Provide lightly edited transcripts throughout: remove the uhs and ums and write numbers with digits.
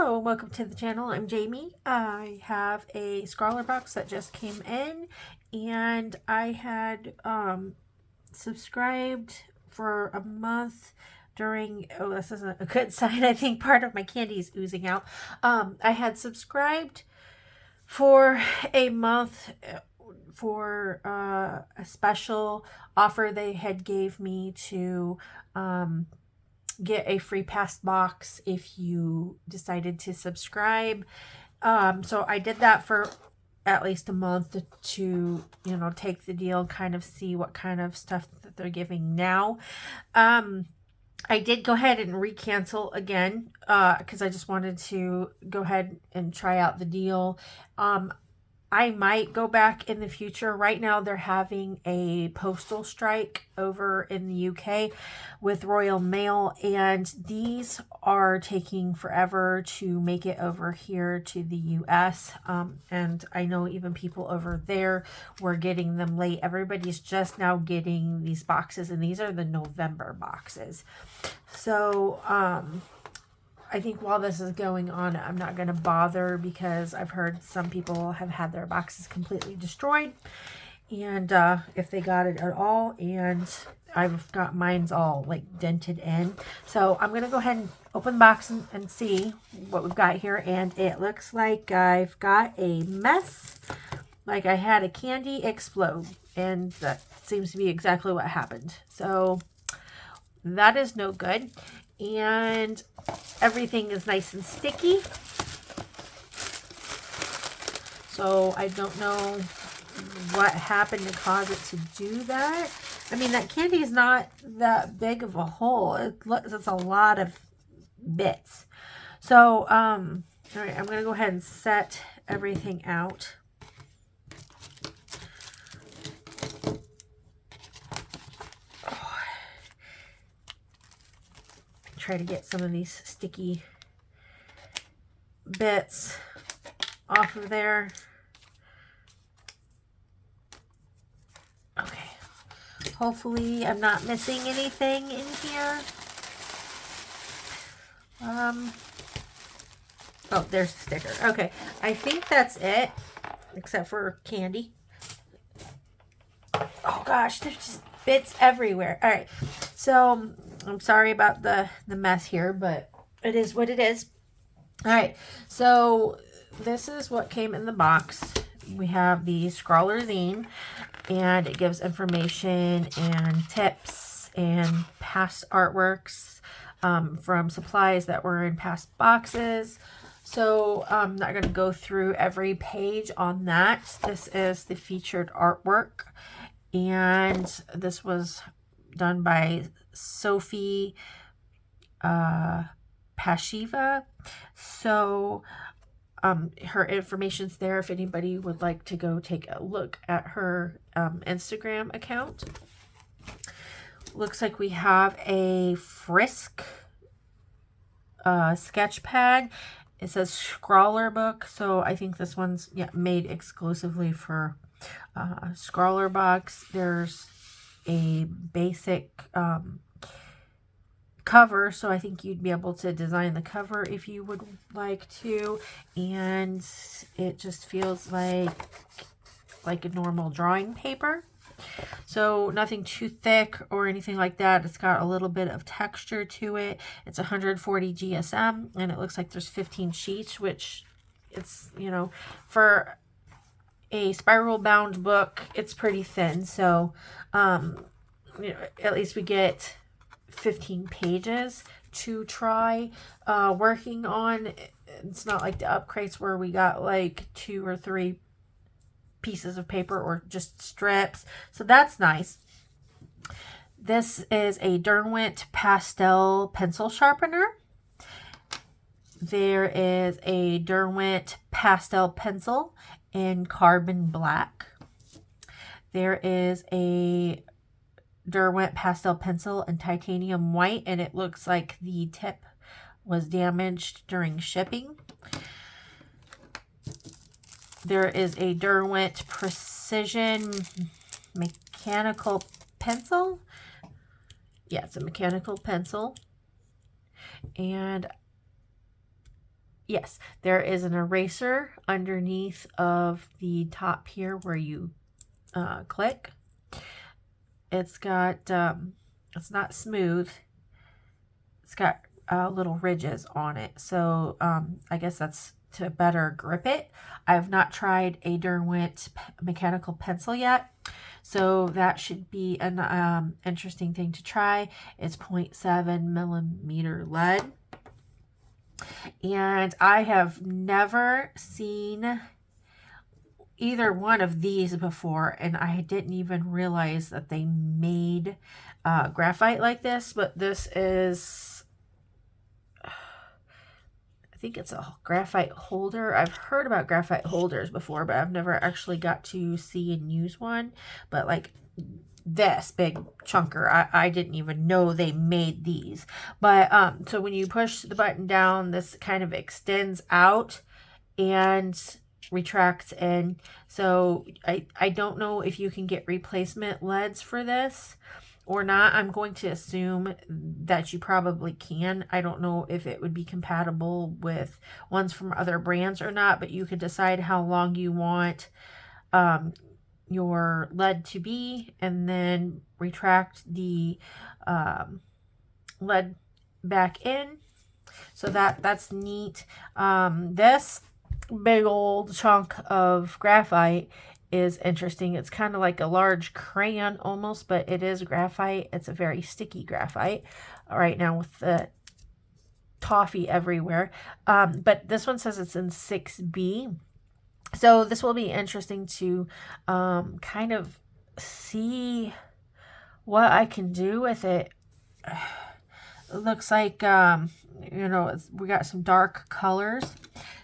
Hello and welcome to the channel. I'm Jamie. I have a ScrawlrBox that just came in, and I had subscribed for a month during, oh, this isn't a good sign. I think part of my candy is oozing out. I had subscribed for a month for a special offer they had gave me to get a free pass box if you decided to subscribe. So I did that for at least a month to, take the deal, kind of see what kind of stuff that they're giving now. I did go ahead and recancel again because I just wanted to go ahead and try out the deal. I might go back in the future. Right now, they're having a postal strike over in the UK with Royal Mail, and these are taking forever to make it over here to the US. And I know even people over there were getting them late. Everybody's just now getting these boxes, and these are the November boxes. So, I think while this is going on, I'm not going to bother because I've heard some people have had their boxes completely destroyed. And if they got it at all, and I've got mine's all like dented in. So I'm going to go ahead and open the box and see what we've got here. And it looks like I've got a mess. Like I had a candy explode. And that seems to be exactly what happened. So that is no good. And everything is nice and sticky. So I don't know what happened to cause it to do that. I mean, that candy is not that big of a hole. It's a lot of bits. So, all right, I'm going to go ahead and set everything out. Try to get some of these sticky bits off of there. Okay. Hopefully I'm not missing anything in here. Oh, there's the sticker. Okay. I think that's it, except for candy. Oh gosh, there's just bits everywhere. All right. So I'm sorry about the mess here, but it is what it is. All right, so this is what came in the box. We have the Scrawler zine, and it gives information and tips and past artworks from supplies that were in past boxes. So I'm not going to go through every page on that. This is the featured artwork, and this was done by Sophie Pashiva. So her information's there if anybody would like to go take a look at her Instagram account. Looks like we have a Frisk sketch pad. It says ScrawlrBox, so I think this one's made exclusively for ScrawlrBox. There's a basic cover, so I think you'd be able to design the cover if you would like to, and it just feels like a normal drawing paper, so nothing too thick or anything like that. It's got a little bit of texture to it. It's 140 GSM, and it looks like there's 15 sheets, which it's, for a spiral bound book, it's pretty thin. So at least we get 15 pages to try working on. It's not like the up crates where we got like 2 or 3 pieces of paper or just strips. So that's nice. This is a Derwent pastel pencil sharpener. There is a Derwent pastel pencil in carbon black. There is a Derwent pastel pencil in titanium white, and it looks like the tip was damaged during shipping. There is a Derwent precision mechanical pencil. Yeah, it's a mechanical pencil. And Yes, there is an eraser underneath of the top here where you click. It's got, it's not smooth. It's got little ridges on it. So I guess that's to better grip it. I've not tried a Derwent mechanical pencil yet. So that should be an interesting thing to try. It's 0.7 millimeter lead. And I have never seen either one of these before, and I didn't even realize that they made graphite like this, but this is, I think it's a graphite holder. I've heard about graphite holders before, but I've never actually got to see and use one. But like this big chunker, I didn't even know they made these. But so when you push the button down, this kind of extends out and retracts in. So I don't know if you can get replacement leads for this or not. I'm going to assume that you probably can. I don't know if it would be compatible with ones from other brands or not, but you can decide how long you want your lead to be, and then retract the lead back in. So that's neat. This big old chunk of graphite is interesting. It's kind of like a large crayon almost, but it is graphite. It's a very sticky graphite right now with the toffee everywhere. But this one says it's in 6B. So this will be interesting to kind of see what I can do with it. It looks like, you know, we got some dark colors.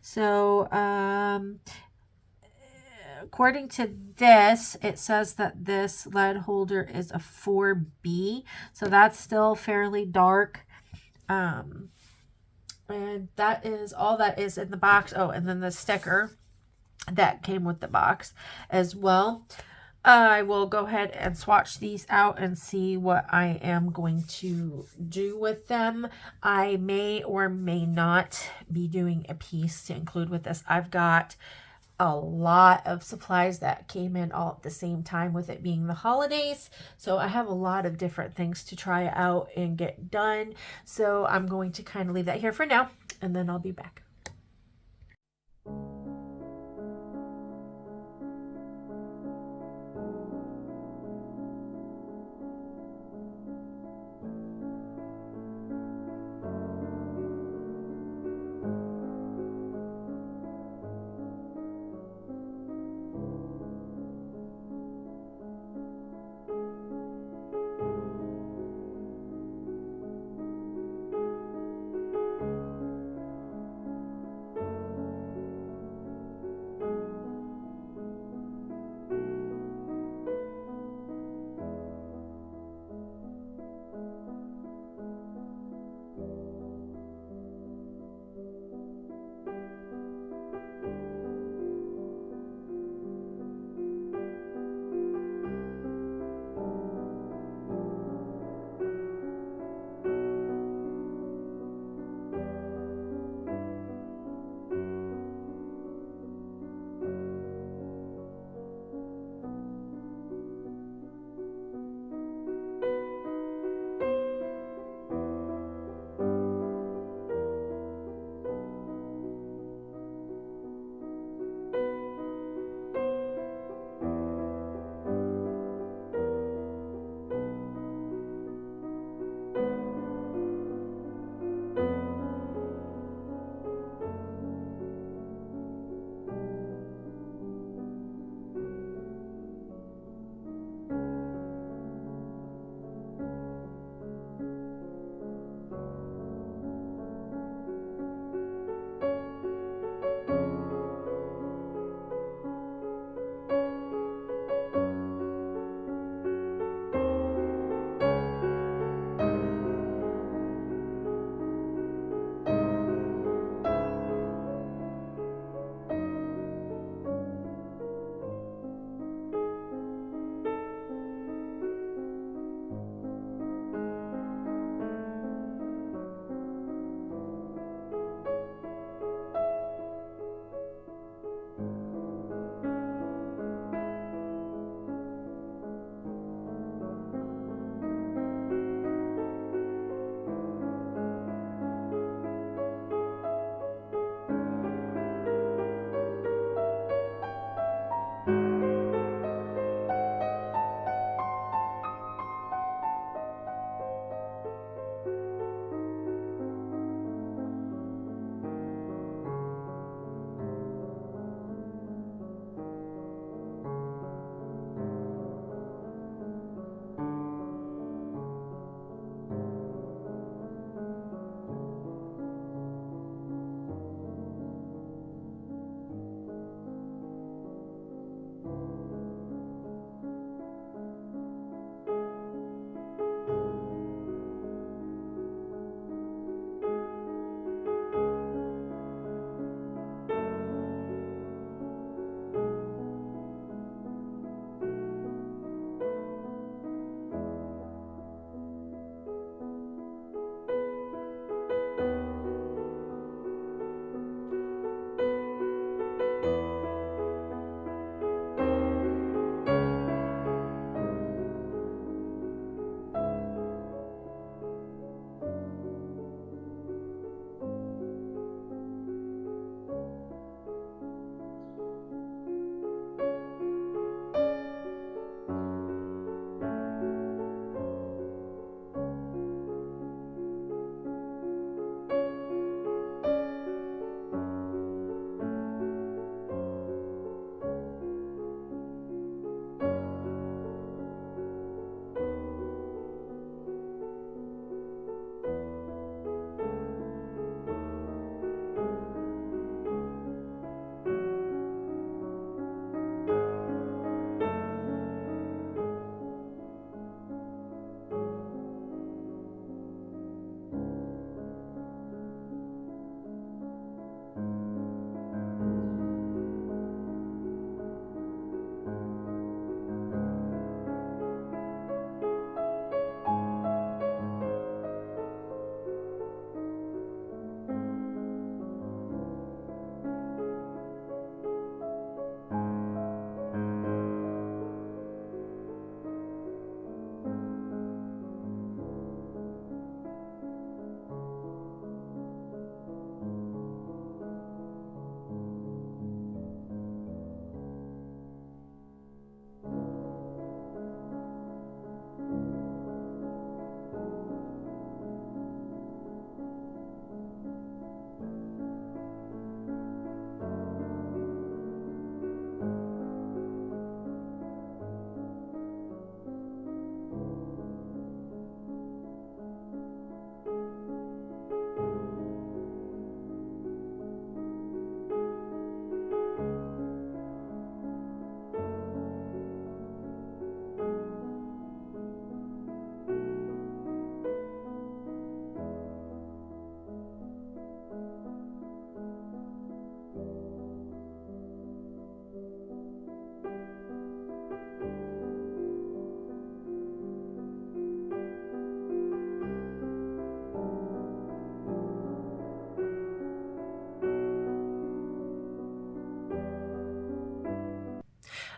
So, according to this, it says that this lead holder is a 4B. So that's still fairly dark. And that is all that is in the box. Oh, and then the sticker that came with the box as well. I will go ahead and swatch these out and see what I am going to do with them. I may or may not be doing a piece to include with this. I've got a lot of supplies that came in all at the same time with it being the holidays. So I have a lot of different things to try out and get done. So I'm going to kind of leave that here for now, and then I'll be back.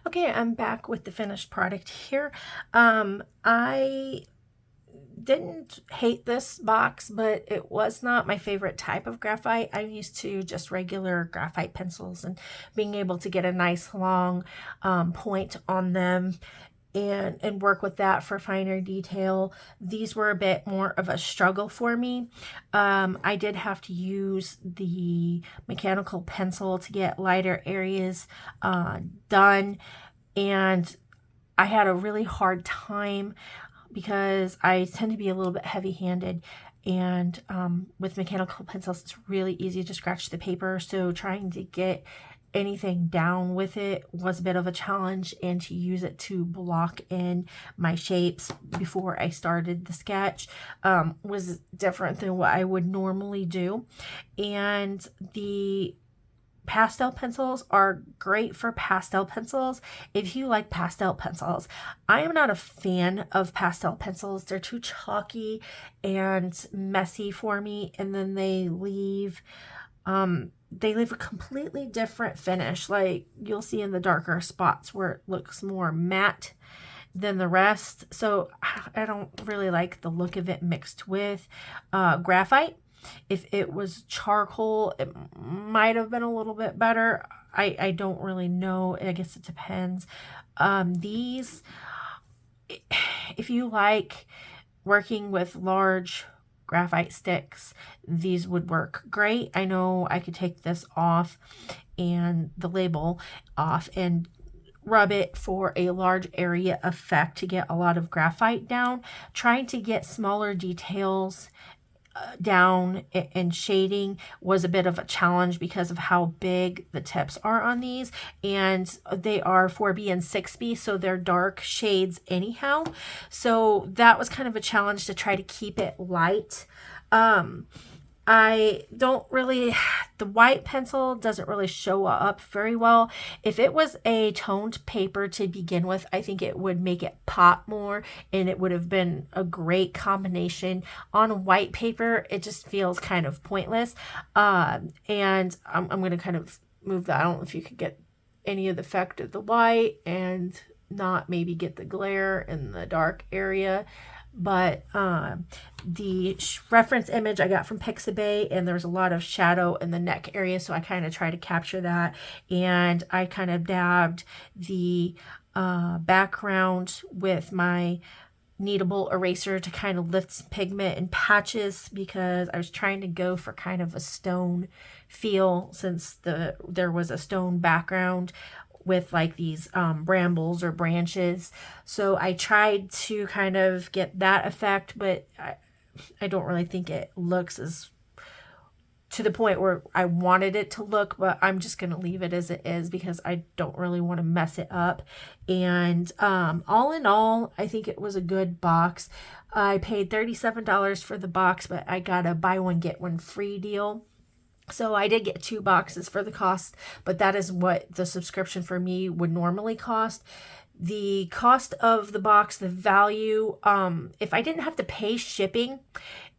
Okay, I'm back with the finished product here. I didn't hate this box, but it was not my favorite type of graphite. I'm used to just regular graphite pencils and being able to get a nice long point on them and work with that for finer detail. These were a bit more of a struggle for me. I did have to use the mechanical pencil to get lighter areas done, and I had a really hard time because I tend to be a little bit heavy-handed, and with mechanical pencils it's really easy to scratch the paper, so trying to get anything down with it was a bit of a challenge, and to use it to block in my shapes before I started the sketch was different than what I would normally do. And the pastel pencils are great for pastel pencils if you like pastel pencils. I am not a fan of pastel pencils. They're too chalky and messy for me, and then they leave a completely different finish. Like you'll see in the darker spots where it looks more matte than the rest. So I don't really like the look of it mixed with graphite. If it was charcoal, it might have been a little bit better. I don't really know. I guess it depends. These, if you like working with large graphite sticks, these would work great. I know I could take this off and the label off and rub it for a large area effect to get a lot of graphite down. Trying to get smaller details down and shading was a bit of a challenge because of how big the tips are on these, and they are 4B and 6B, so they're dark shades anyhow, so that was kind of a challenge to try to keep it light. I don't really, the white pencil doesn't really show up very well. If it was a toned paper to begin with, I think it would make it pop more, and it would have been a great combination. On white paper, it just feels kind of pointless. And I'm going to kind of move that. I don't know if you could get any of the effect of the white and not maybe get the glare in the dark area. But the reference image I got from Pixabay, and there's a lot of shadow in the neck area, so I kind of try to capture that, and I kind of dabbed the background with my kneadable eraser to kind of lift some pigment and patches, because I was trying to go for kind of a stone feel, since there was a stone background with like these brambles or branches. So I tried to kind of get that effect, but I don't really think it looks as to the point where I wanted it to look, but I'm just going to leave it as it is because I don't really want to mess it up. And all in all, I think it was a good box. I paid $37 for the box, but I got a buy one get one free deal. So I did get 2 boxes for the cost, but that is what the subscription for me would normally cost. The cost of the box, the value, if I didn't have to pay shipping,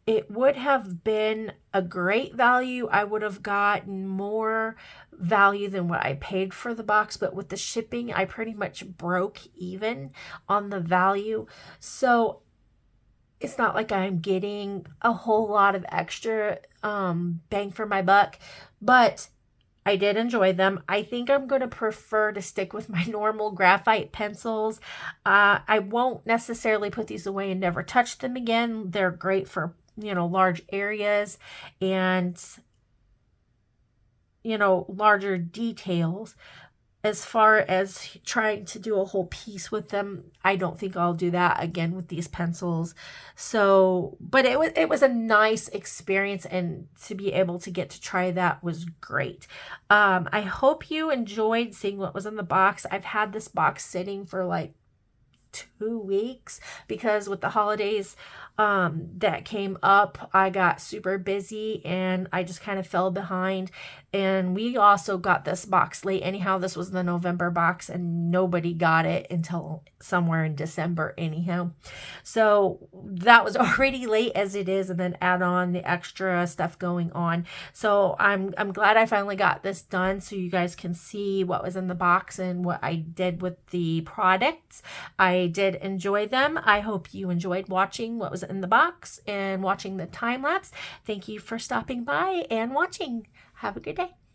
it would have been a great value. I would have gotten more value than what I paid for the box, but with the shipping, I pretty much broke even on the value. So it's not like I'm getting a whole lot of extra bang for my buck, but I did enjoy them. I think I'm going to prefer to stick with my normal graphite pencils. I won't necessarily put these away and never touch them again. They're great for, large areas and, larger details. As far as trying to do a whole piece with them, I don't think I'll do that again with these pencils. So, but it was a nice experience, and to be able to get to try that was great. I hope you enjoyed seeing what was in the box. I've had this box sitting for like 2 weeks because with the holidays, that came up. I got super busy and I just kind of fell behind. And we also got this box late. Anyhow, this was the November box and nobody got it until somewhere in December anyhow. So that was already late as it is, and then add on the extra stuff going on. So I'm glad I finally got this done so you guys can see what was in the box and what I did with the products. I did enjoy them. I hope you enjoyed watching what was in the box and watching the time lapse. Thank you for stopping by and watching. Have a good day.